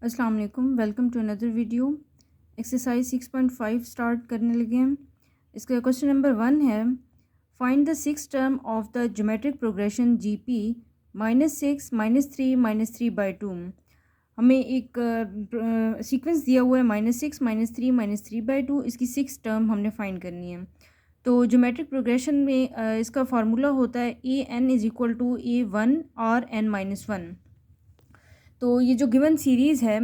अस्सलाम वालेकुम, welcome to another video. Exercise 6.5 start करने लगे हैं। इसका क्वेश्चन नंबर 1 है, find the six term of the geometric progression GP -6 -3 -3 by 2। हमें एक सीक्वेंस दिया हुआ है -6 -3 -3 बाई 2। इसकी सिक्स टर्म हमने फाइंड करनी है। तो ज्योमेट्रिक प्रोग्रेशन में इसका फार्मूला होता है A n is equal to A1 R n-1। तो ये जो गिवन सीरीज़ है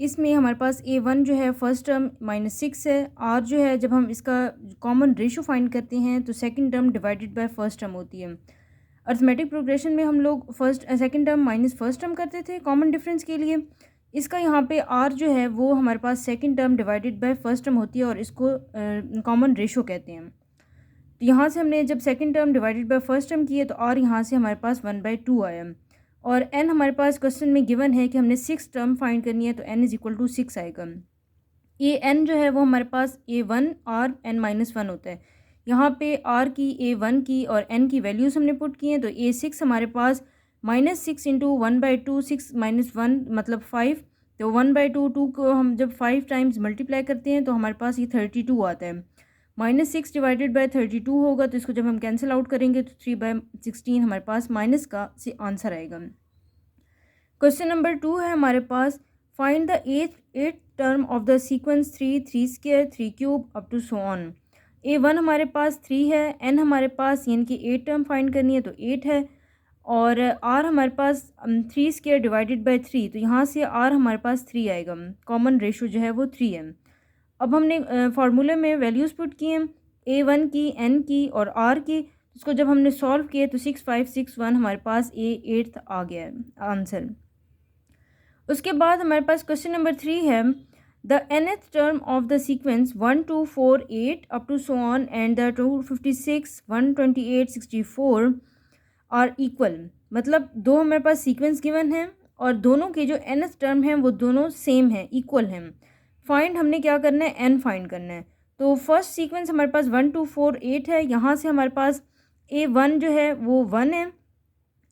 इसमें हमारे पास A1 जो है फर्स्ट टर्म -6 है। R जो है जब हम इसका कॉमन रेशो फाइंड करते हैं तो second term divided by first term होती है। अर्थमेटिक प्रोग्रेशन में हम लोग second term minus first term करते थे कॉमन डिफरेंस के लिए। इसका यहाँ पे R जो है वो हमारे पास second term divided by first term होती है और इसको कॉमन रेशो कहते हैं। तो यहाँ से हमने जब second term divided by first term किए तो R यहाँ से हमारे पास 1/2 आया और n हमारे पास क्वेश्चन में गिवन है कि हमने सिक्स टर्म फाइंड करनी है तो n इज़ इक्वल टू 6 आएगा। ये n जो है वो हमारे पास A1 Rn-1 होता है। यहाँ पे R की A1 की और n की वैल्यूज़ हमने पुट की हैं तो A6 हमारे पास -6 इंटू 1/2 6 - 1 मतलब 5। तो 1/2 2 को हम जब 5 टाइम्स मल्टीप्लाई करते हैं तो हमारे पास ये 32 आता है। -6 डिवाइडेड बाय 32 होगा तो इसको जब हम कैंसिल आउट करेंगे तो 3/16 हमारे पास माइनस का से आंसर आएगा। क्वेश्चन नंबर 2 है हमारे पास, find the eight term of the sequence 3 3 square 3 cube up to so on. A1 हमारे पास 3 है, n हमारे पास यानी कि 8 टर्म फाइंड करनी है तो 8 है और R हमारे पास 3 स्क्वायर डिवाइडेड बाय 3 तो यहाँ से R हमारे पास 3 आएगा। कॉमन रेशो जो है वो 3 है। अब हमने फार्मूले में वैल्यूज़ पुट की हैं A1 की, n की और R की। इसको जब हमने सॉल्व किए तो 6561 हमारे पास A8 आ गया है आंसर। उसके बाद हमारे पास क्वेश्चन नंबर 3 है, the nth term of the sequence 1 2 4 8 up to so on and the 256 128 64 are equal. मतलब दो हमारे पास सीक्वेंस गिवन है और दोनों के जो nth टर्म हैं वो दोनों सेम हैं, इक्वल हैं। फाइंड हमने क्या करना है, n फाइंड करना है। तो फर्स्ट सीक्वेंस हमारे पास 1 2 4 8 है। यहाँ से हमारे पास A1 जो है वो 1 है,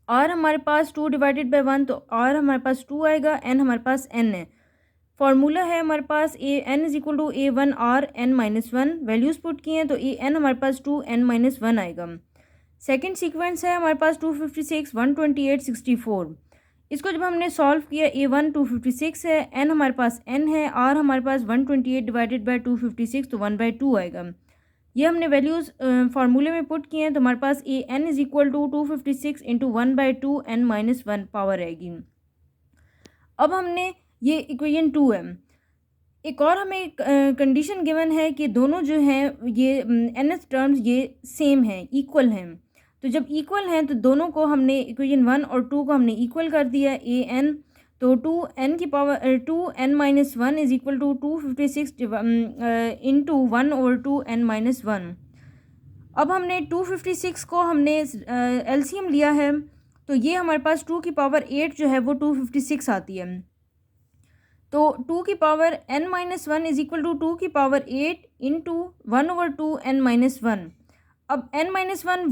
R हमारे पास 2 डिवाइडेड बाय 1 तो R हमारे पास 2 आएगा, n हमारे पास n है। फार्मूला है हमारे पास n is equal to A1 Rn-1। Values put किए हैं तो n हमारे पास 2n-1 आएगा। सेकंड सीक्वेंस है हमारे पास 256 128 64। इसको जब हमने सॉल्व किया A1 256 है, n हमारे पास n है, R हमारे पास 128 डिवाइडेड बाय 256 तो 1/2 आएगा। ये हमने वैल्यूज़ फार्मूले में पुट किए हैं तो हमारे पास n is equal to 256 into 1/2 n-1 power आएगी। अब हमने ये इक्वेशन 2 है। एक और हमें कंडीशन गिवन है कि दोनों जो हैं ये nth टर्म्स ये सेम हैं, इक्वल हैं। तो जब इक्वल हैं तो दोनों को हमने इक्वेशन 1 और 2 को हमने इक्वल कर दिया an। तो 2n की power 2n-1 is equal to 256 into 1/2 n-1। अब हमने 256 को हमने एलसीएम लिया है तो ये हमारे पास 2 की पावर 8 जो है वो 256 आती है। तो 2 की power n-1 is equal to 2 की पावर 8 इंटू 1/2 n-1। अब n-1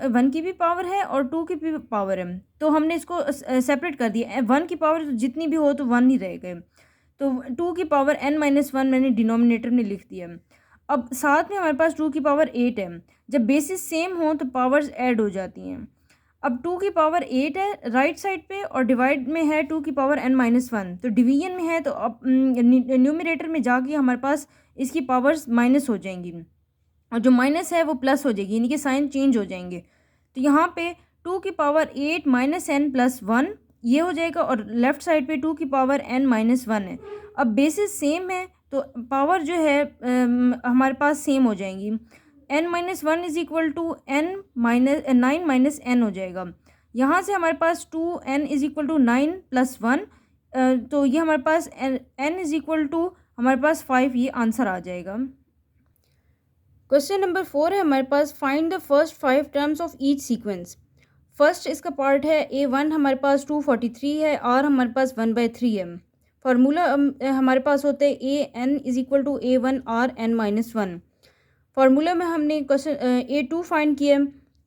1 की भी पावर है और 2 की भी पावर है तो हमने इसको सेपरेट कर दिया। 1 की पावर तो जितनी भी हो तो 1 ही रहेगा। तो 2 की पावर n-1 मैंने डिनोमिनेटर में लिख दिया। अब साथ में हमारे पास 2 की पावर 8 है। जब बेसिस सेम हो तो पावर्स ऐड हो जाती हैं। अब 2 की पावर 8 है राइट साइड पे और डिवाइड में है 2 की पावर n-1। तो डिवीजन में है तो अब न्यूमरेटर में जाके हमारे पास इसकी पावर्स माइनस हो जाएंगी और जो माइनस है वो प्लस हो जाएगी, यानी कि साइन चेंज हो जाएंगे। तो यहाँ पे 2 की पावर 8 माइनस n प्लस 1 ये हो जाएगा और लेफ़्ट साइड पे 2 की पावर n-1 है। अब बेसिस सेम है तो पावर जो है हमारे पास सेम हो जाएंगी। n-1 is equal to 9 minus n हो जाएगा। यहाँ से हमारे पास 2n is equal to 9 plus 1 तो ये हमारे पास n इज़ इक्वल टू हमारे पास 5 ये आंसर आ जाएगा। क्वेश्चन नंबर 4 है हमारे पास, find the first 5 terms of each sequence. First इसका पार्ट है A1 हमारे पास 243 है, R हमारे पास 1/3 है। फार्मूला हमारे पास होता है AN is equal to A1 Rn-1। Formula में हमने क्वेश्चन A2 फाइंड किया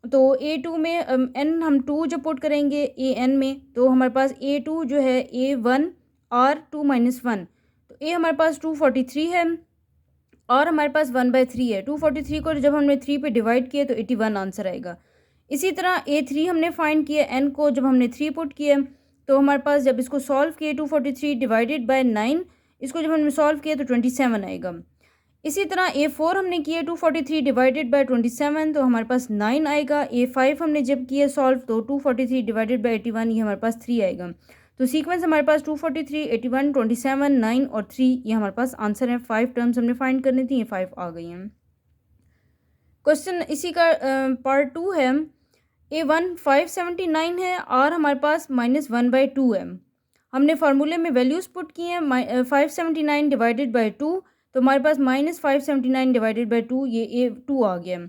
तो A2 में n हम 2 जब पुट करेंगे AN में तो हमारे पास A2 जो है A1 R2-1, तो ए हमारे पास 243 है और हमारे पास 1/3 है। 243 को जब हमने 3 पे डिवाइड किया तो 81 आंसर आएगा। इसी तरह A3 हमने फाइंड किया, एन को जब हमने 3 पुट किया तो हमारे पास जब इसको सॉल्व किया 243 डिवाइडेड बाय 9, इसको जब हमने सॉल्व किया तो 27 आएगा। इसी तरह A4 हमने किया 243 डिवाइडेड बाय 27 तो हमारे पास 9 आएगा। A5 हमने जब किया सॉल्व तो 243 डिवाइडेड बाय 81, ये हमारे पास 3 आएगा। तो सीक्वेंस हमारे पास 243, 81, 27, 9 और 3, ये हमारे पास आंसर है। 5 टर्म्स हमने फाइंड करनी थी, ये 5 आ गई हैं। क्वेश्चन इसी का पार्ट 2 है। A1 579 है और हमारे पास -1/2 है। हमने फार्मूले में वैल्यूज़ पुट की हैं। 579 डिवाइडेड बाई 2, तो हमारे पास -579 डिवाइडेड बाई 2, ये A2 आ गया।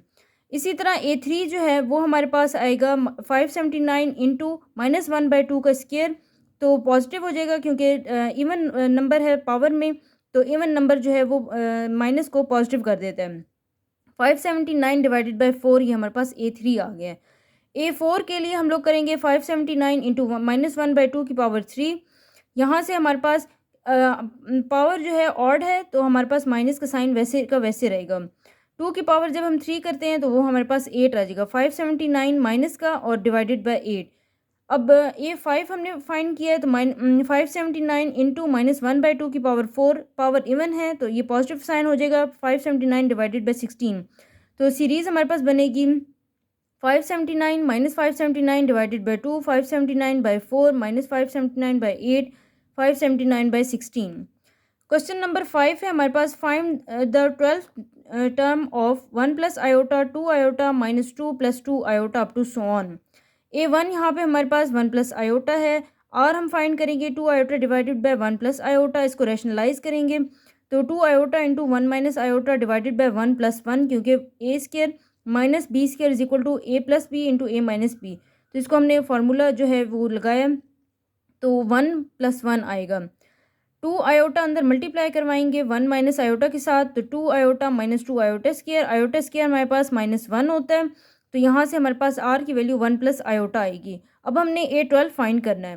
इसी तरह A3 जो है वो हमारे पास आएगा 579 इंटू -1/2 का स्केयर, तो पॉजिटिव हो जाएगा क्योंकि इवन नंबर है पावर में, तो इवन नंबर जो है वो माइनस को पॉजिटिव कर देता है। 579 डिवाइडेड बाई 4, ये हमारे पास A3 आ गया है। A4 के लिए हम लोग करेंगे 579 इंटू -1/2 की पावर 3। यहाँ से हमारे पास पावर जो है ऑड है, तो हमारे पास माइनस का साइन वैसे का वैसे रहेगा। 2 की पावर जब हम 3 करते हैं तो वो हमारे पास 8 आ जाएगा। 579 माइनस का और डिवाइडेड बाय 8। अब A5 हमने फाइंड किया है, तो 579 इंटू -1/2 की पावर 4, पावर इवन है तो ये पॉजिटिव साइन हो जाएगा। 579 डिवाइडेड बाई 16, तो सीरीज़ हमारे पास बनेगी 579 -579 divided by 2, 579 by 4 -579 by 8, 579 by 16। Question number 5 है हमारे पास, find the 12th term of 1 + iota 2 iota -2 + 2 iota up to so on. A1 यहाँ पे हमारे पास 1 + आयोटा है और हम फाइंड करेंगे 2 आयोटा डिवाइडेड बाई 1 + आयोटा। इसको रैशनलाइज करेंगे तो 2 iota into 1 - iota divided by 1 + 1, क्योंकि A square minus B square is equal to A + B into A - B। तो इसको हमने फार्मूला जो है वो लगाया तो 1 + 1 आएगा। 2 आयोटा अंदर मल्टीप्लाई करवाएंगे 1 - आयोटा के साथ, तो 2 आयोटा -2 आयोटा स्क्र हमारे पास -1 होता है, तो यहाँ से हमारे पास R की वैल्यू 1 + आयोटा आएगी। अब हमने A12 फाइंड करना है।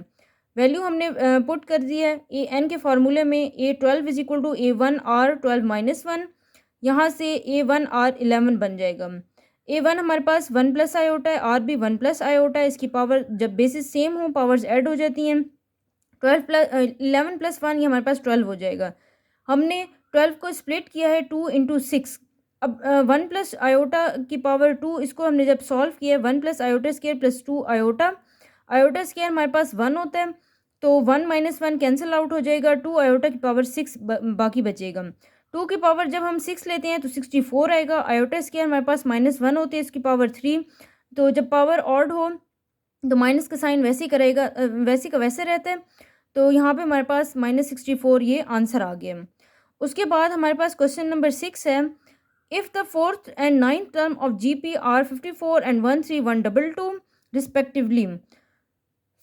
वैल्यू हमने पुट कर दी है AN के फार्मूले में। A12 is equal to A1 R 12 - 1, यहाँ से A1 R 11 बन जाएगा। A1 हमारे पास 1 + आयोटा है, R भी 1 + आयोटा है। इसकी पावर जब बेसिस सेम हो पावर्स ऐड हो जाती हैं। 11 + 1 ये हमारे पास 12 हो जाएगा। हमने 12 को स्प्लिट किया है 2 × 6। अब 1 + आयोटा की पावर 2, इसको हमने जब सॉल्व किया 1 + iota square + 2 iota, iota square हमारे पास 1 होता है, तो 1 - 1 कैंसिल आउट हो जाएगा। 2 आयोटा की पावर 6 बाकी बचेगा। 2 की पावर जब हम 6 लेते हैं तो 64 आएगा। आयोटा स्क्र हमारे पास -1 होती है, इसकी पावर 3, तो जब पावर ऑड हो तो माइनस का साइन वैसे ही करेगा, वैसे का वैसे रहता है। तो यहाँ पे हमारे पास -64 ये आंसर आ गया। उसके बाद हमारे पास क्वेश्चन नंबर 6 है, if the 4th and 9th term of GP are 54 and 13122 respectively,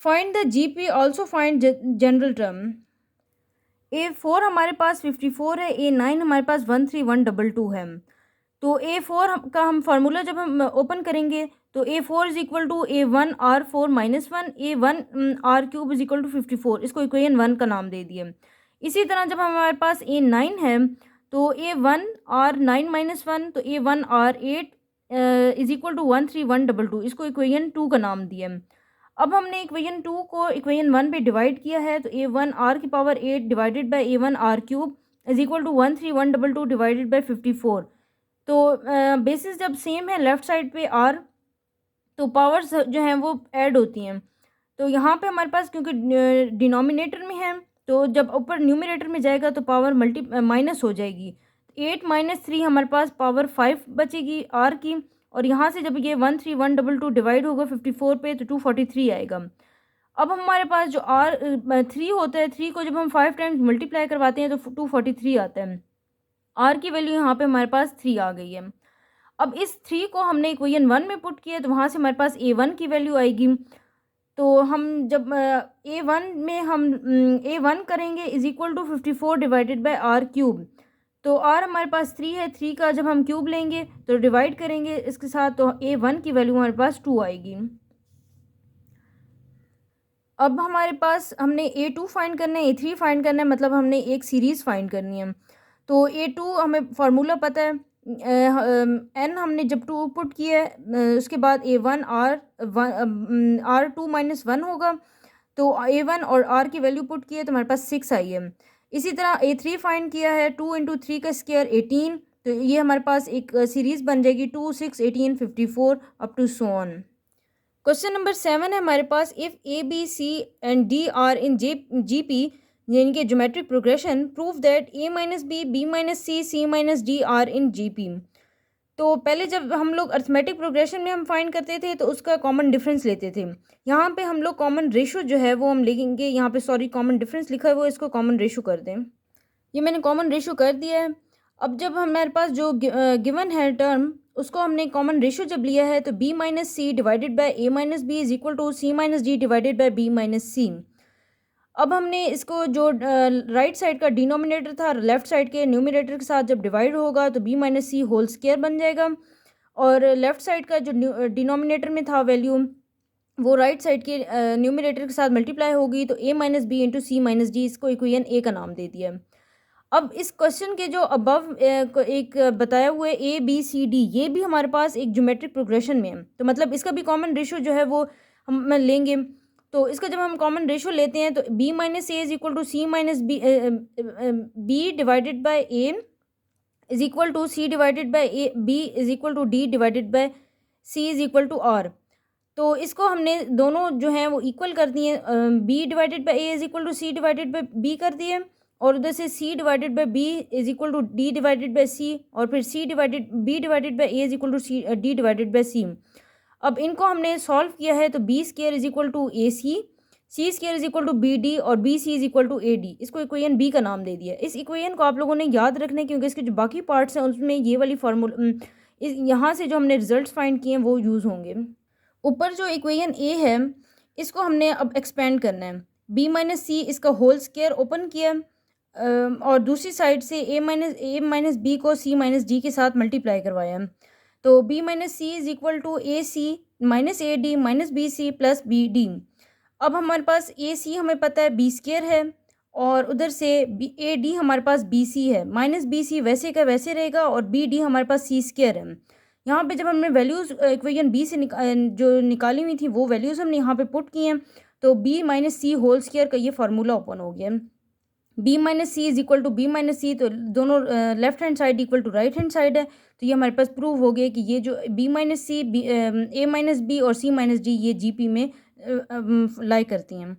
find the GP, also find general term. A4 हमारे पास 54 है, A9 हमारे पास 13122 है। तो A4 का हम फार्मूला जब हम ओपन करेंगे तो A4 is equal to A1 R4 - 1, A1 R³ is equal to 54, इसको इक्वेशन 1 का नाम दे दिए। इसी तरह जब हमारे पास A9 है तो A1 R9 - 1, तो A1 R8 is equal to 13122, इसको इक्वेशन 2 का नाम दिया। अब हमने इक्वेशन 2 को इक्वेशन 1 पे डिवाइड किया है, तो A1 R की power 8 divided by A1 R³ is equal to 13122 divided by 54। तो बेसिस जब सेम है लेफ़्ट साइड पे R, तो पावर्स जो हैं वो ऐड होती हैं। तो यहाँ पे हमारे पास क्योंकि डिनोमिनेटर में है, तो जब ऊपर न्यूमरेटर में जाएगा तो पावर माइनस हो जाएगी। 8 - 3 हमारे पास पावर 5 बचेगी R की, और यहाँ से जब ये 13122 डिवाइड होगा 54 पे तो 243 आएगा। अब हमारे पास जो R3 होता है, 3 को जब हम 5 टाइम्स मल्टीप्लाई करवाते हैं तो 243 आता है। R की वैल्यू यहाँ पे हमारे पास 3 आ गई है। अब इस 3 को हमने इक्वेशन 1 में पुट किया तो वहाँ से हमारे पास A1 की वैल्यू आएगी। तो हम जब A1 में हम A1 करेंगे is equal to 54 divided by R³। तो R हमारे पास 3 है, 3 का जब हम क्यूब लेंगे तो डिवाइड करेंगे इसके साथ, तो A1 की वैल्यू हमारे पास 2 आएगी। अब हमारे पास हमने A2 फाइंड करना है, A3 फाइंड करना है, मतलब हमने एक सीरीज़ फाइंड करनी है। तो A2 हमें फार्मूला पता है, n हमने जब 2 पुट किया है उसके बाद A1 R2 माइनस 1 होगा। तो A1 और R की वैल्यू पुट की है तो हमारे पास 6 आई है। इसी तरह A3 फाइंड किया है, 2 इंटू 3 का स्क्वायर 18, तो ये हमारे पास एक सीरीज़ बन जाएगी 2 6 18 54 up to so on. Question number 7 है हमारे पास, if A B C and D are in GP यानी कि geometric progression, prove that A-B, B-C, C-D are in GP। तो पहले जब हम लोग अर्थमेटिक प्रोग्रेशन में हम फाइंड करते थे तो उसका कॉमन डिफरेंस लेते थे। यहाँ पे हम लोग कॉमन रेशो जो है वो हम लेंगे, यहाँ पे सॉरी कॉमन डिफरेंस लिखा है वो इसको कॉमन रेशो कर दें। ये मैंने कॉमन रेशो कर दिया है। अब जब हमारे पास जो गिवन है टर्म, उसको हमने कॉमन रेशो जब लिया है तो B minus C divided by A minus B is equal to C minus D divided by B minus C. अब हमने इसको जो राइट साइड का डिनोमिनेटर था लेफ़्ट साइड के न्यूमिनेटर के साथ जब डिवाइड होगा तो B minus C whole square बन जाएगा, और लेफ़्ट साइड का जो डिनोमिनेटर में था वैल्यू वो राइट साइड के न्यूमिनेटर के साथ मल्टीप्लाई होगी, तो A minus B into C minus D, इसको इक्वेशन A का नाम दे दिया। अब इस क्वेश्चन के जो अबव एक बताया हुआ है ABCD, ये भी हमारे पास एक ज्योमेट्रिक प्रोग्रेशन में है, तो मतलब इसका भी कॉमन रेशो जो है वो हम लेंगे। तो इसका जब हम कॉमन रेशो लेते हैं तो B minus A is equal to C minus B divided by A is equal to C divided by B is equal to D divided by C is equal to R। तो इसको हमने दोनों जो हैं वो इक्वल कर दिए, B divided by A is equal to C divided by B कर दिए, और उधर से C divided by B is equal to D divided by C, और फिर B divided by A is equal to D divided by C। अब इनको हमने सॉल्व किया है तो B square is equal to AC, C square is equal to BD और BC is equal to AD, इसको इक्वेशन B का नाम दे दिया। इस इक्वेशन को आप लोगों ने याद रखना है क्योंकि इसके जो बाकी पार्ट्स हैं उसमें ये वाली फार्मूला यहाँ से जो हमने रिजल्ट्स फाइंड किए हैं वो यूज़ होंगे। ऊपर जो इक्वेशन A है इसको हमने अब एक्सपेंड करना है। B माइनस सी इसका होल स्क्वायर ओपन किया, और दूसरी साइड से A माइनस बी को C माइनस डी के साथ मल्टीप्लाई करवाया। तो B minus C is equal to AC minus AD minus BC plus BD। अब हमारे पास AC हमें पता है B स्क्वायर है, और उधर से AD हमारे पास BC है, माइनस BC वैसे का वैसे रहेगा, और BD हमारे पास C स्क्वायर है। यहाँ पे जब हमने वैल्यूज़ इक्वेशन B से जो निकाली हुई थी वो वैल्यूज़ हमने यहाँ पे पुट किए हैं, तो B minus C whole square का ये फार्मूला ओपन हो गया। B minus C is equal to B minus C, तो दोनों left hand side equal to right hand side है, तो ये हमारे पास प्रूव हो गया कि ये जो B minus C A minus B और C माइनस डी ये GP में लाई करती हैं।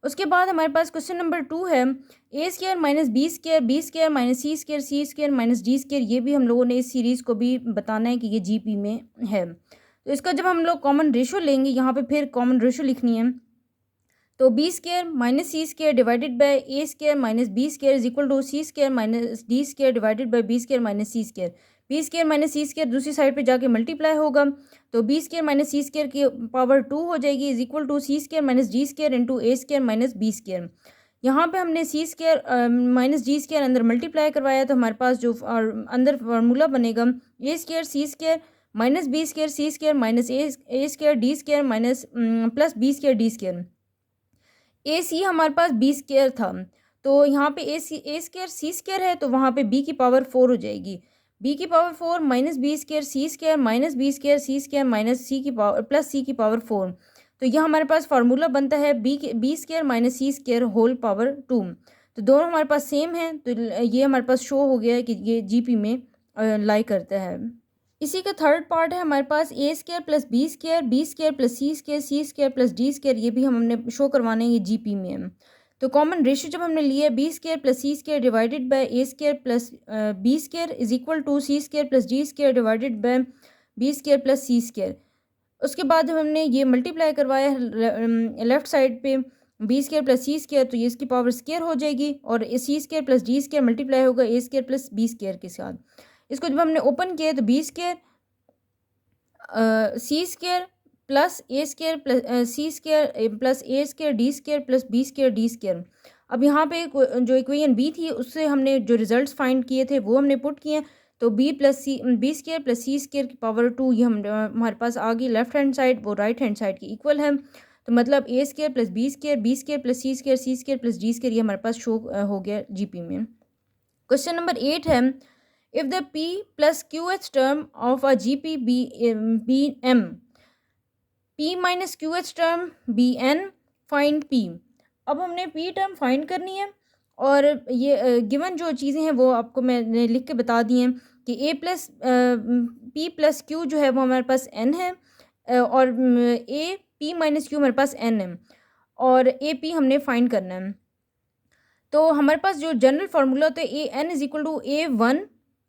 उसके बाद हमारे पास क्वेश्चन नंबर 2 है, A square minus B square minus C square minus D square, ये भी हम लोगों ने इस सीरीज़ को भी बताना है कि ये GP में है। तो इसका जब हम लोग कॉमन रेशो लेंगे, यहाँ पे फिर कॉमन रेशो लिखनी है, तो B square minus C square divided by A square minus B square is equal to C square minus D square divided by B square minus C square. B square minus C square दूसरी side पे जाके multiply होगा, तो B square minus C square की power 2 हो जाएगी is equal to C square minus D square into A square minus B square. यहाँ पे हमने C square minus D square अंदर मल्टीप्लाई करवाया, तो हमारे पास जो अंदर फार्मूला बनेगा A square C square minus B square C square minus A square D square minus plus B square D square. AC हमारे पास B स्क्वायर था, तो यहाँ पे A स्क्वायर C स्क्वायर है, तो वहाँ पे B की पावर 4 हो जाएगी। B की power 4 minus B square C square minus B square C square minus C की पावर प्लस C की पावर 4, तो यह हमारे पास फार्मूला बनता है B square minus C square whole power 2। तो दोनों हमारे पास सेम हैं, तो ये हमारे पास शो हो गया है कि ये GP में लाई करता है। इसी का थर्ड पार्ट है हमारे पास A square plus B square plus C square plus D square, ये भी हमने शो करवाना है ये GP में है। तो कॉमन रेशियो जब हमने लिया है B square plus C square divided by A square plus B square is equal to C square plus D square divided by B square plus C square. उसके बाद हमने ये मल्टीप्लाई करवाया लेफ्ट साइड पे B square plus C square, तो ये इसकी power square हो जाएगी, और C square plus D square multiply होगा A square plus B square के साथ। इसको जब हमने ओपन किया तो B square C square plus A square plus C square plus A square D square plus B square D square. अब यहाँ पे जो इक्वेशन B थी उससे हमने जो रिजल्ट्स फाइंड किए थे वो हमने पुट किए, तो B square plus C square की पावर 2 ये हमारे पास आ गई लेफ्ट हैंड साइड, वो राइट हैंड साइड की इक्वल है। तो मतलब A square plus B square plus C square plus D square ये हमारे पास शो हो गया जीपी में। क्वेश्चन नंबर 8 है, if the P plus Q H term of a G P be M, P minus Q H term be N, find P. अब हमने P term find करनी है और ये गिवन जो चीज़ें हैं वो आपको मैंने लिख के बता दी हैं कि ए प्लस पी प्लस क्यू जो है वो हमारे पास एन है और ए पी माइनस क्यू हमारे पास एन है और ए पी हमने फाइंड करना है। तो हमारे पास जो जनरल फार्मूला होता है A N is equal to A one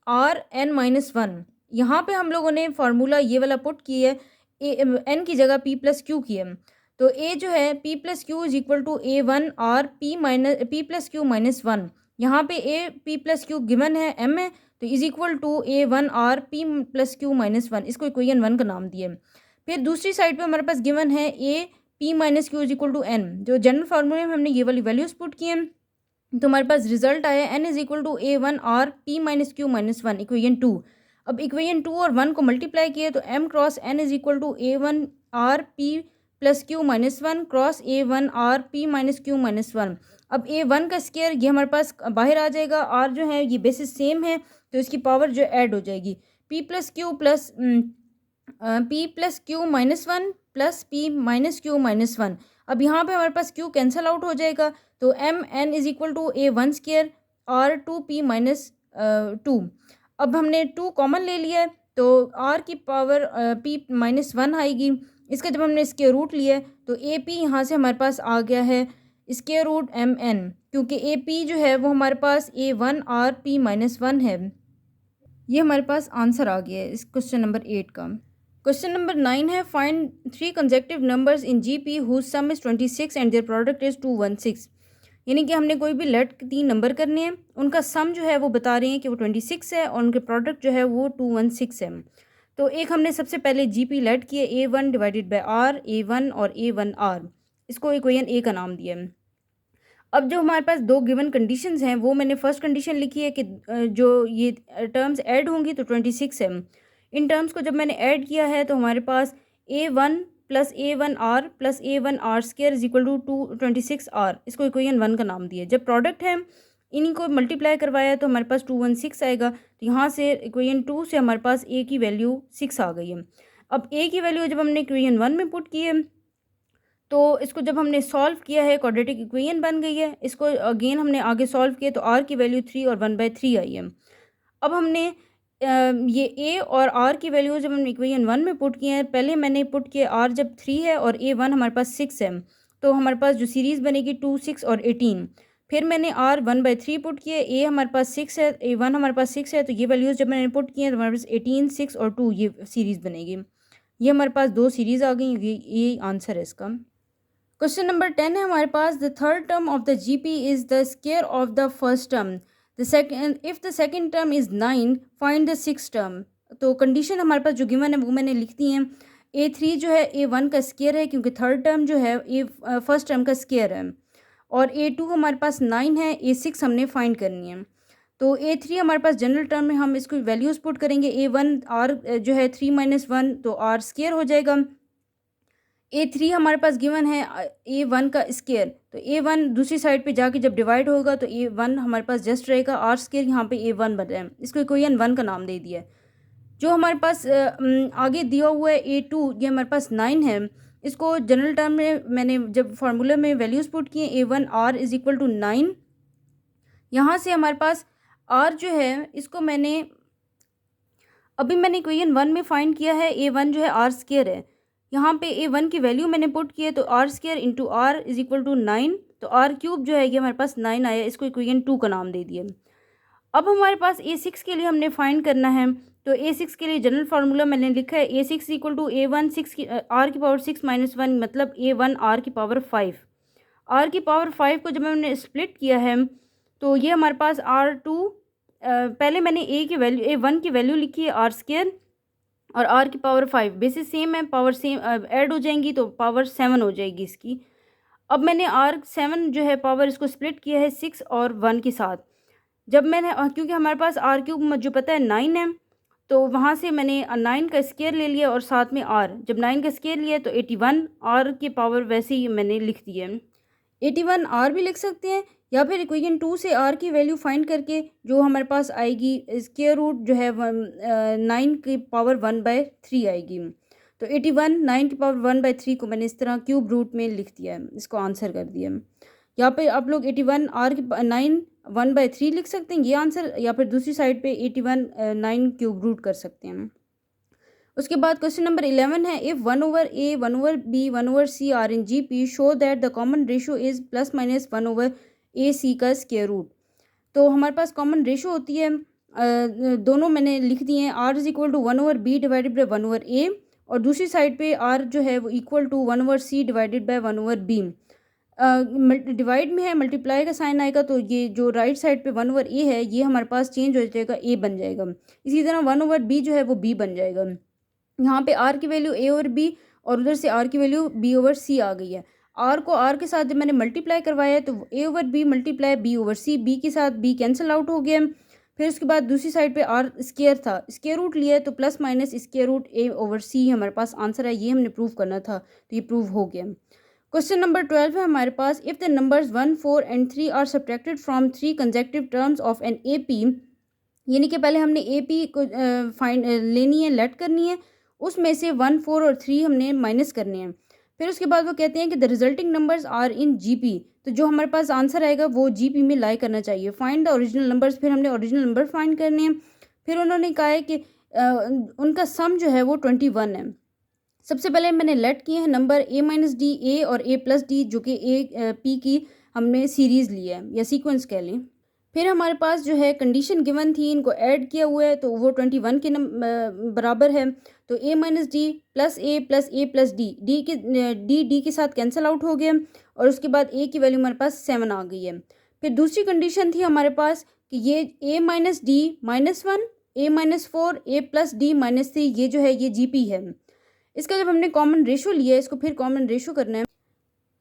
R N minus one, यहाँ पर हम लोगों ने फार्मूला ये वाला पुट की है, ए एन की जगह पी प्लस क्यू की है। तो ए जो है P plus Q is equal to A one R P plus Q minus one, यहाँ पे A P plus Q given है एम है तो is equal to A one R P plus Q minus one, इसको equation 1 का नाम दिए। फिर दूसरी साइड पे हमारे पास गिवन है A P minus Q is equal to N, जो जनरल फार्मूले में हमने ये वाली वैल्यूज पुट किए हैं तो हमारे पास रिजल्ट आया N is equal to A one are P minus Q minus one, equation 2। अब इक्वेशन 2 और 1 को मल्टीप्लाई किए तो M cross N is equal to A one R P plus Q minus one cross A one are P minus Q minus one. अब A one का square ये हमारे पास बाहर आ जाएगा, आर जो है ये बेसिस सेम है तो इसकी पावर जो ऐड हो जाएगी, P plus Q minus one plus P minus Q minus one. अब यहाँ पे हमारे पास क्यू कैंसिल आउट हो जाएगा तो M N is equal to A one square R two P minus two. अब हमने 2 कॉमन ले लिया है तो आर की पावर पी माइनस वन आएगी, इसका जब हमने स्क्वायर रूट लिया है तो ए पी यहाँ से हमारे पास आ गया है स्क्वायर रूट एम एन, क्योंकि ए पी जो है वो हमारे पास A one are P minus one है। ये हमारे पास आंसर आ गया है इस क्वेश्चन नंबर 8 का। क्वेश्चन नंबर 9 है, find 3 consecutive numbers in G P whose sum is 26 and their product is 216। यानी कि हमने कोई भी लेट 3 नंबर करने हैं, उनका सम जो है वो बता रहे हैं कि वो 26 है और उनके प्रोडक्ट जो है वो 216 है। तो एक हमने सबसे पहले जी पी लेट किए A one divided by R, A one और ए वन आर, इसको इक्वेशन ए का नाम दिया है। अब जो हमारे पास 2 गिवन कंडीशंस हैं वो मैंने फर्स्ट कंडीशन लिखी है कि जो ये टर्म्स ऐड होंगी तो 26 है। इन टर्म्स को जब मैंने ऐड किया है तो हमारे पास A one plus A one R plus A one R square is equal to 26 R, इसको इक्वेशन 1 का नाम दिया। जब प्रोडक्ट है इन्हीं को मल्टीप्लाई करवाया तो हमारे पास 216 आएगा, तो यहाँ से इक्वेशन 2 से हमारे पास ए की वैल्यू 6 आ गई है। अब ए की वैल्यू जब हमने इक्वेशन 1 में पुट की है तो इसको जब हमने सॉल्व किया है क्वाड्रेटिक इक्वेशन बन गई है, इसको अगेन हमने आगे सॉल्व किया तो आर की वैल्यू 3 और 1/3 आई है। अब हमने ये ए और आर की वैल्यू जब हमने इक्वेशन 1 में पुट किए हैं, पहले मैंने पुट किया आर जब 3 है और ए वन हमारे पास 6 है, तो हमारे पास जो सीरीज़ बनेगी 2, 6 और 18। फिर मैंने आर 1/3 पुट किया, ए हमारे पास 6 है, ए वन हमारे पास 6 है, तो ये वैल्यूज़ जब मैंने पुट किए हैं तो हमारे पास 18, 6 और 2 ये सीरीज़ बनेगी। ये हमारे पास 2 सीरीज़ आ गई, ये आंसर है इसका। क्वेश्चन नंबर 10 है हमारे पास, the third term of the G P is the square of the first term, the second if the second term is 9 find the six term. तो कंडीशन हमारे पास जो गिवन है वो मैंने लिख दी है। A3 जो है A1 का स्क्वायर है क्योंकि थर्ड टर्म जो है फर्स्ट टर्म का स्क्वायर है, और A2 हमारे पास 9 है, A6 हमने फाइंड करनी है। तो A3 हमारे पास जनरल टर्म में हम इसको वैल्यूज़ पुट करेंगे, A1 R जो है 3 - 1 तो R स्क्वायर हो जाएगा। A3 हमारे पास गिवन है A1 का स्क्वायर, तो A1 दूसरी साइड पे जाके जब डिवाइड होगा तो A1 हमारे पास जस्ट रहेगा, R स्क्वायर यहाँ पे A1 बन रहा है, इसको इक्वेशन 1 का नाम दे दिया है। जो हमारे पास आगे दिया हुआ है A2 ये हमारे पास 9 है, इसको जनरल टर्म में मैंने जब फार्मूला में वैल्यूज़ पुट किए A1 R is equal to 9, यहाँ से हमारे पास R जो है इसको मैंने इक्वेशन 1 में फाइंड किया है, A1 जो है R स्क्वायर है, यहाँ पे A1 की वैल्यू मैंने पुट की है तो R square into R is equal to 9, तो R क्यूब जो है ये हमारे पास 9 आया, इसको इक्वेशन 2 का नाम दे दिया। अब हमारे पास A6 के लिए हमने फाइंड करना है, तो A6 के लिए जनरल फार्मूला मैंने लिखा है A6 इक्वल टू A1 6 की R की पावर 6 - 1 मतलब A1 R की पावर 5। R की पावर 5 को जब मैंने स्प्लिट किया है तो ये हमारे पास R2 पहले मैंने A1 की वैल्यू लिखी है R स्क्वायर और R की पावर 5, बेसिस सेम है, पावर सेम ऐड हो जाएंगी तो पावर 7 हो जाएगी इसकी। अब मैंने R7 जो है पावर इसको स्प्लिट किया है 6 और 1 के साथ। जब मैंने क्योंकि हमारे पास R क्यूब जो पता है 9 है, तो वहाँ से मैंने 9 का स्क्वायर ले लिया और साथ में r, जब 9 का स्क्वायर लिया तो 81 r की पावर वैसे ही मैंने लिख दी है। 81 r भी लिख सकते हैं, या फिर इक्वेशन 2 से r की वैल्यू फाइंड करके जो हमारे पास आएगी स्क्वायर रूट जो है 9 की पावर 1/3 आएगी। तो 81 9 की पावर 1/3 को मैंने इस तरह क्यूब रूट में लिख दिया है, इसको आंसर कर दिया। यहाँ पे आप लोग 81 r की 9 1/3 लिख सकते हैं ये आंसर, या फिर दूसरी साइड पे 81 9 क्यूब रूट कर सकते हैं। उसके बाद क्वेश्चन नंबर 11 है, if 1/a 1/b 1/c are in GP show that the common ratio is plus minus 1/ac का स्क्वायर रूट। तो हमारे पास कॉमन रेशो होती है, दोनों मैंने लिख दिए हैं, r is equal to 1/b divided by 1/a, और दूसरी साइड पे r जो है वो equal to 1/c divided by 1/b। Divide में है, मल्टीप्लाई का साइन आएगा, तो ये जो राइट साइड पे 1/a है ये हमारे पास चेंज हो जाएगा, a बन जाएगा। इसी तरह 1/b जो है वो b बन जाएगा। यहाँ पे r की वैल्यू a/b और उधर से r की वैल्यू b/c आ गई है। r को r के साथ जब मैंने मल्टीप्लाई करवाया है तो a/b मल्टीप्लाई b/c, b के साथ b कैंसिल आउट हो गया। फिर उसके बाद दूसरी साइड पे r स्क्वायर था, स्क्वायर रूट लिया है तो plus minus square root a/c हमारे पास आंसर है, ये हमने प्रूव करना था, तो ये प्रूव हो गया। क्वेश्चन नंबर 12 है हमारे पास, if the numbers 1 4 and 3 are subtracted from 3 consecutive terms of an AP, यानी कि पहले हमने AP को फाइंड लेनी है, लेट करनी है, उसमें से 1 4 और 3 हमने माइनस करने हैं। फिर उसके बाद वो कहते हैं कि the resulting numbers are in GP, तो जो हमारे पास आंसर आएगा वो GP में लाई करना चाहिए। फाइंड द ओरिजिनल नंबर्स, फिर हमने ओरिजिनल नंबर फाइंड करने हैं। फिर उन्होंने कहा है कि उनका सम जो है वो 21 है। सबसे पहले मैंने लेट किए हैं नंबर a-d a और a+d, जो कि p की हमने सीरीज़ ली है या सीक्वेंस कह लें। फिर हमारे पास जो है कंडीशन गिवन थी, इनको ऐड किया हुआ है तो वो 21 के बराबर है। तो a-d प्लस a+d, d के साथ कैंसिल आउट हो गया, और उसके बाद a की वैल्यू हमारे पास 7 आ गई है। फिर दूसरी कंडीशन थी हमारे पास कि ये a-d -1 a-4 a+d -3 ये जो है ये GP है। इसका जब हमने कॉमन रेशो लिया है, इसको फिर कॉमन रेशो करना है।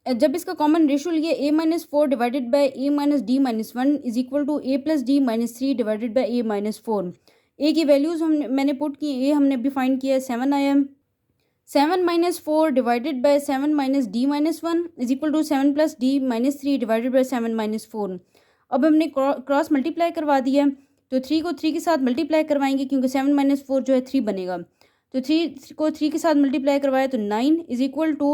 जब इसका कॉमन रेशो लिया a-4 divided by a-d -1 is equal to a+d -3 divided by a-4। a की वैल्यूज़ मैंने पुट की, a हमने अभी फाइंड किया है 7 आया। 7 - 4 divided by 7 - d -1 is equal to 7 + d -3 divided by 7 - 4। अब हमने क्रॉस मल्टीप्लाई करवा दिया, तो 3 को 3 के साथ मल्टीप्लाई करवाएंगे क्योंकि 7 - 4 जो है 3 बनेगा। तो 3 को 3 के साथ मल्टीप्लाई करवाया तो 9 is equal to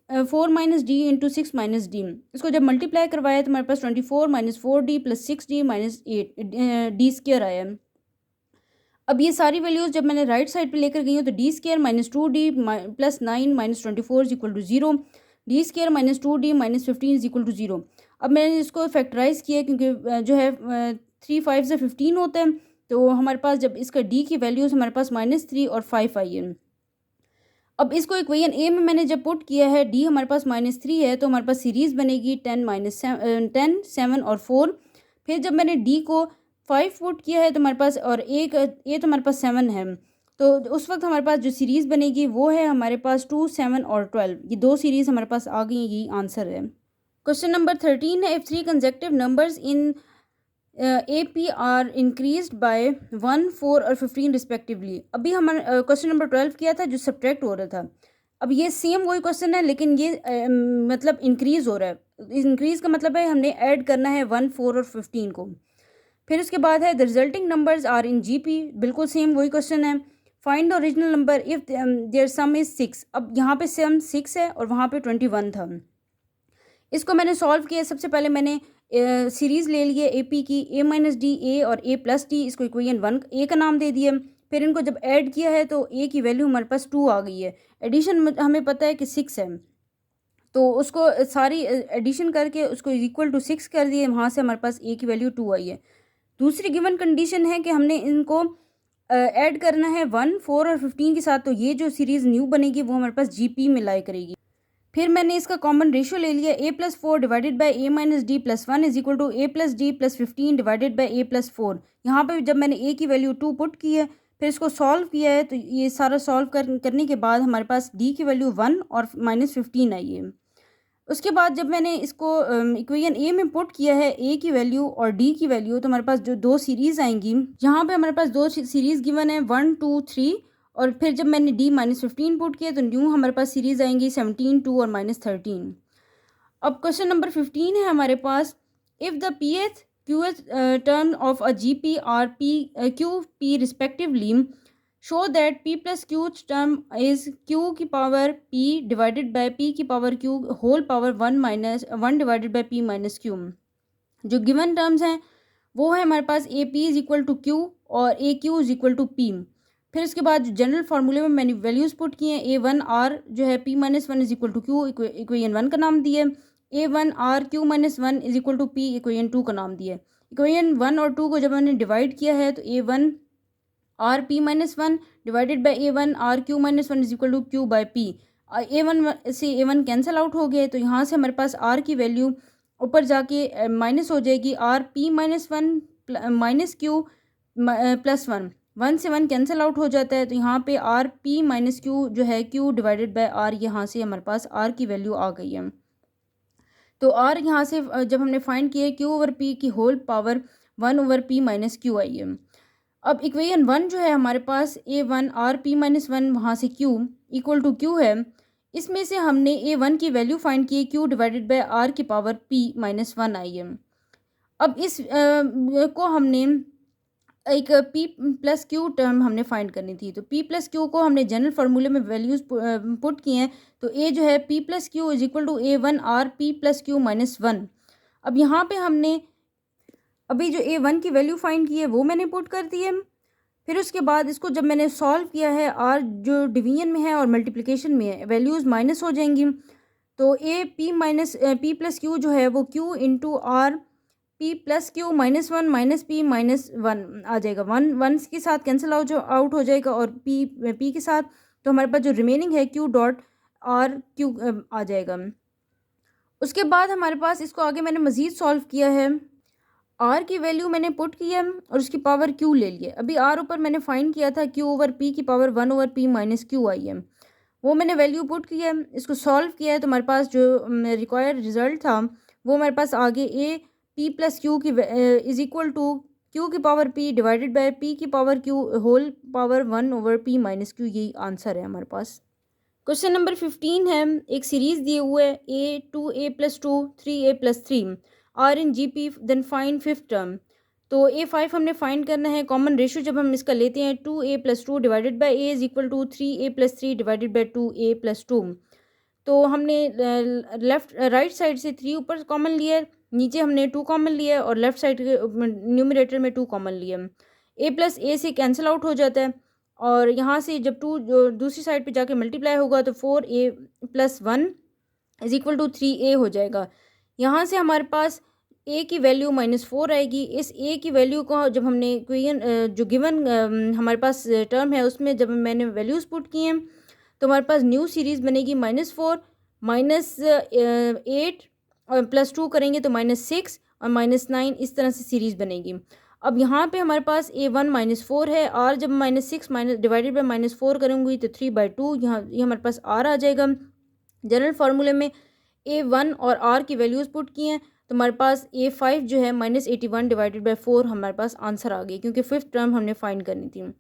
4 - d into 6 - d। इसको जब मल्टीप्लाई करवाया तो हमारे पास 24 - 4d + 6d -8 d स्क्वायर आया। अब ये सारी वैल्यूज़ जब मैंने राइट साइड पे लेकर गई हूँ तो d square -2d + 9 - 24 is equal to 0, d square -2d -15 is equal to 0। अब मैंने इसको फैक्टराइज किया क्योंकि जो है 3 5 से 15 होता है, तो हमारे पास जब इसका d की वैल्यूज़ हमारे पास -3 और 5 आई है। अब इसको इक्वेशन a में मैंने जब पुट किया है, d हमारे पास -3 है, तो हमारे पास सीरीज़ बनेगी 10 7 और 4। फिर जब मैंने d को 5 पुट किया है तो हमारे पास, और a तो हमारे पास 7 है, तो उस वक्त हमारे पास जो सीरीज़ बनेगी वो है हमारे पास 2 7 और 12। ये दो सीरीज़ हमारे पास आ गई, यही आंसर है। क्वेश्चन नंबर 13 है, if 3 consecutive numbers in AP are increased by 1 4 और 15 रिस्पेक्टिवली। अभी हमारा क्वेश्चन नंबर 12 किया था जो सब्ट्रैक्ट हो रहा था। अब ये सेम वही क्वेश्चन है, लेकिन ये मतलब इंक्रीज हो रहा है। इंक्रीज का मतलब है हमने ऐड करना है 1 4 और 15 को। फिर उसके बाद है the resulting numbers are in GP, बिल्कुल सेम वही क्वेश्चन है। Find the original number if their sum is 6। अब यहाँ पे सम 6 है और वहाँ पे 21 था। इसको मैंने सॉल्व किया। सबसे पहले मैंने सीरीज़ ले लिए AP की, a - d a और a+d, इसको इक्वेशन 1 a का नाम दे दिया। फिर इनको जब ऐड किया है तो a की वैल्यू हमारे पास 2 आ गई है। एडिशन हमें पता है कि 6 है, तो उसको सारी एडिशन करके उसको इक्वल टू 6 कर दिए, वहाँ से हमारे पास a की वैल्यू 2 आई है। दूसरी गिवन कंडीशन है कि हमने इनको ऐड करना है 1 4 और 15 के साथ, तो ये जो सीरीज़ न्यू बनेगी वो हमारे पास GP में लाई करेगी। फिर मैंने इसका कॉमन रेशो ले लिया, a+4 divided by a-d + 1 is equal to a+d + 15 divided by a+4। यहाँ पे जब मैंने a की वैल्यू 2 पुट की है, फिर इसको सॉल्व किया है, तो ये सारा सॉल्व करने के बाद हमारे पास d की वैल्यू 1 और -15 आई है। उसके बाद जब मैंने इसको इक्वेशन ए में पुट किया है, ए की वैल्यू और डी की वैल्यू, तो हमारे पास जो दो सीरीज़ आएंगी, यहाँ पे हमारे पास दो सीरीज़ गिवन है 1 2 3, और फिर जब मैंने डी -15 पुट किया तो न्यू हमारे पास सीरीज़ आएंगी 17 2 और -13। अब क्वेश्चन नंबर 15 है हमारे पास, if the pth qth term of a gp are p qp respectively, show that p plus q term is q की power p divided by p की power q whole power 1 divided by p minus q। जो given terms हैं वो है हमारे पास A P is equal to Q और A Q is equal to P. फिर उसके बाद जो जनरल फार्मूले में मैंने वैल्यूज़ पुट किए हैं, ए वन आर जो है P minus one is equal to Q, equation one का नाम दिए, A one R Q minus one is equal to P, equation two का नाम दिया। इक्वेशन वन और टू को जब मैंने डिवाइड किया है तो A one are P minus one divided by A one R Q minus one is equal to Q by P. A one से ए वन कैंसिल आउट हो गए, तो यहाँ से हमारे पास आर की वैल्यू ऊपर जाके माइनस हो जाएगी, are P minus one minus Q plus one, one से वन कैंसिल आउट हो जाता है, तो यहाँ पे आर पी माइनस क्यू जो है क्यू डिवाइडेड बाय आर, यहाँ से हमारे पास आर की वैल्यू आ गई है। तो आर यहाँ से जब हमने फाइंड किया क्यू ओवर पी की whole power 1 over P minus Q आई है। अब इक्वेशन वन जो है हमारे पास A one are P minus one वहाँ से क्यू इक्वल टू क्यू है, इसमें से हमने ए वन की वैल्यू फाइंड की क्यू डिवाइडेड बाय आर की पावर पी माइनस वन आई है। अब इस को हमने एक पी प्लस क्यू टर्म हमने फाइंड करनी थी, तो पी प्लस क्यू को हमने जनरल फार्मूले में वैल्यूज़ पुट किए हैं, तो ए जो है P plus Q is equal to A one R P plus Q minus one. अब यहाँ पे हमने अभी जो ए वन की वैल्यू फाइंड की है वो मैंने पुट कर दी है। फिर उसके बाद इसको जब मैंने सॉल्व किया है, आर जो डिवीजन में है और मल्टीप्लिकेशन में है, वैल्यूज़ माइनस हो जाएंगी, तो A P minus P plus Q जो है वो Q into R P plus Q minus one minus P minus one आ जाएगा, वन वन के साथ कैंसिल आउट हो जाएगा और पी के साथ, तो हमारे पास जो रिमेनिंग है क्यू डॉट आर क्यू आ जाएगा। उसके बाद हमारे पास इसको आगे मैंने मज़ीद सॉल्व किया है, आर की वैल्यू मैंने पुट की है और उसकी पावर क्यू ले लिया। अभी आर ऊपर मैंने फाइंड किया था क्यू ओवर पी की power 1 over P minus Q आई है, वो मैंने वैल्यू पुट की है, इसको सॉल्व किया है, तो हमारे पास जो रिक्वायर्ड रिजल्ट था वो हमारे पास आगे ए पी प्लस क्यू की इज इक्वल टू क्यू की power P divided by P की power Q whole power 1 over P minus Q, यही आंसर है हमारे पास। क्वेश्चन नंबर 15 है, एक सीरीज़ दिए हुए है a 2a plus 2 3a plus 3 are in G P, then find fifth term. तो ए फाइव हमने फाइंड करना है, कॉमन रेशियो जब हम इसका लेते हैं 2a plus 2 divided by a is equal to 3a plus 3 divided by 2a plus 2। तो हमने लेफ्ट राइट साइड से 3 ऊपर कॉमन लिया है, नीचे हमने 2 कॉमन लिया है और लेफ्ट साइड के न्यूमरेटर में 2 कॉमन लिया है। ए प्लस ए से कैंसिल आउट हो जाता है और यहाँ से जब 2 जो दूसरी साइड पे जाके मल्टीप्लाई होगा तो 4a plus 1 is equal to 3a हो जाएगा। यहाँ से हमारे पास ए की वैल्यू -4 आएगी। इस ए की वैल्यू को जब हमने इक्वेशन जो गिवन हमारे पास टर्म है उसमें जब मैंने वैल्यूज़ पुट किए हैं तो हमारे पास न्यू सीरीज़ बनेगी -4 -8 और प्लस 2 करेंगे तो -6 और -9, इस तरह से सीरीज़ बनेगी। अब यहाँ पे हमारे पास a1 -4 है, r जब -6 डिवाइडेड बाई -4 करूँगी तो 3/2, यहाँ ये हमारे पास r आ जाएगा। जनरल फार्मूले में a1 और r की वैल्यूज़ पुट की हैं तो हमारे पास a5 जो है -81 डिवाइडेड बाई 4 हमारे पास आंसर आ गई, क्योंकि फिफ्थ टर्म हमने फाइंड करनी थी।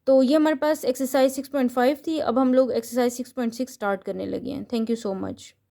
तो ये हमारे पास एक्सरसाइज 6.5 थी। अब हम लोग एक्सरसाइज 6.6 स्टार्ट करने लगे हैं। Thank you so much.